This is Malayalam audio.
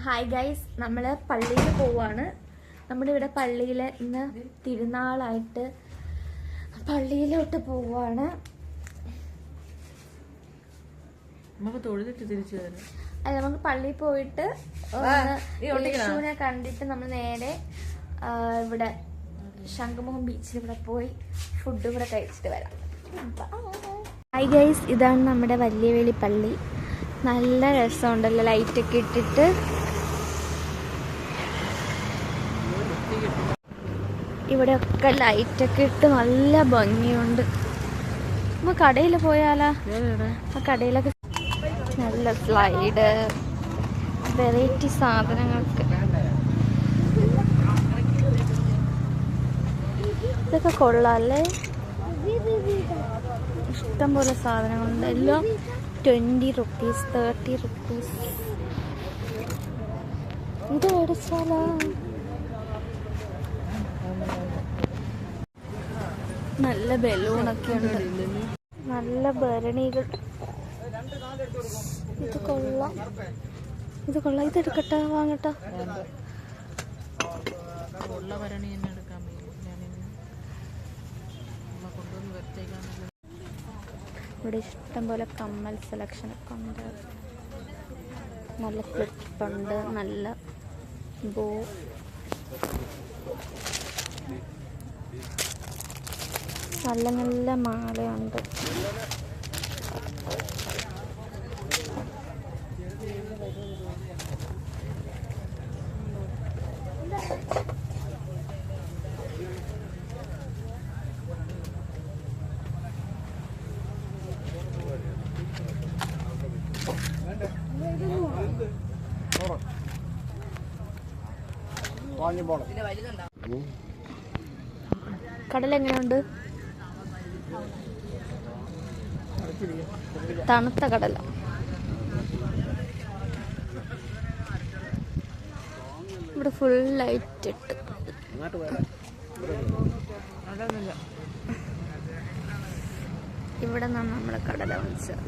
ഹായ് ഗൈസ്, നമ്മൾ പള്ളിയിൽ പോവാണ്. നമ്മുടെ ഇവിടെ പള്ളിയിൽ ഇന്ന് തിരുനാളായിട്ട് പള്ളിയിലോട്ട് പോവാണ്. അല്ല, നമുക്ക് പള്ളിയിൽ പോയിട്ട് യേശുവിനെ കണ്ടിട്ട് നമ്മൾ നേരെ ഇവിടെ ശംഖുമുഖം ബീച്ചിൽ ഇവിടെ പോയി ഫുഡ് ഇവിടെ കഴിച്ചിട്ട് വരാം. ഹായ് ഗൈസ്, ഇതാണ് നമ്മുടെ വലിയ വെളി പള്ളി. നല്ല രസമുണ്ടല്ലോ ലൈറ്റൊക്കെ ഇട്ടിട്ട്. ഇവിടെയൊക്കെ ലൈറ്റൊക്കെ ഇട്ട് നല്ല ഭംഗിയുണ്ട്. നമ്മൾ കടയിൽ പോയാലാ? ആ കടയിലൊക്കെ നല്ല സ്ലൈഡ്, വെറൈറ്റി സാധനങ്ങൾക്ക് ഇതൊക്കെ കൊള്ളാല്ലേ. ഇഷ്ടംപോലെ സാധനങ്ങളുണ്ട്. എല്ലാം 20 rupees, 30 rupees. ഇത് മേടിച്ചാലോ? നല്ല ബലൂണൊക്കെ ഉണ്ട്, നല്ല ഭരണികൾ. ഇത് കൊള്ളാം, ഇത് കൊള്ളാം. ഇത് എടുക്കട്ടെ, വാങ്ങട്ടെ. ഇവിടെ ഇഷ്ടം പോലെ കമ്മൽ സെലക്ഷനൊക്കെ ഉണ്ട്. നല്ല ക്ലിപ്പുണ്ട്, നല്ല ബോ. നല്ല നല്ല മാലയുണ്ട്. കടൽ എങ്ങനെയുണ്ട്? തണുത്ത കടല. ഇവിടെ ഫുൾ ലൈറ്റ് ഇട്ട്. ഇവിടെ നിന്നാണ് നമ്മളെ കടല വാങ്ങിച്ചത്.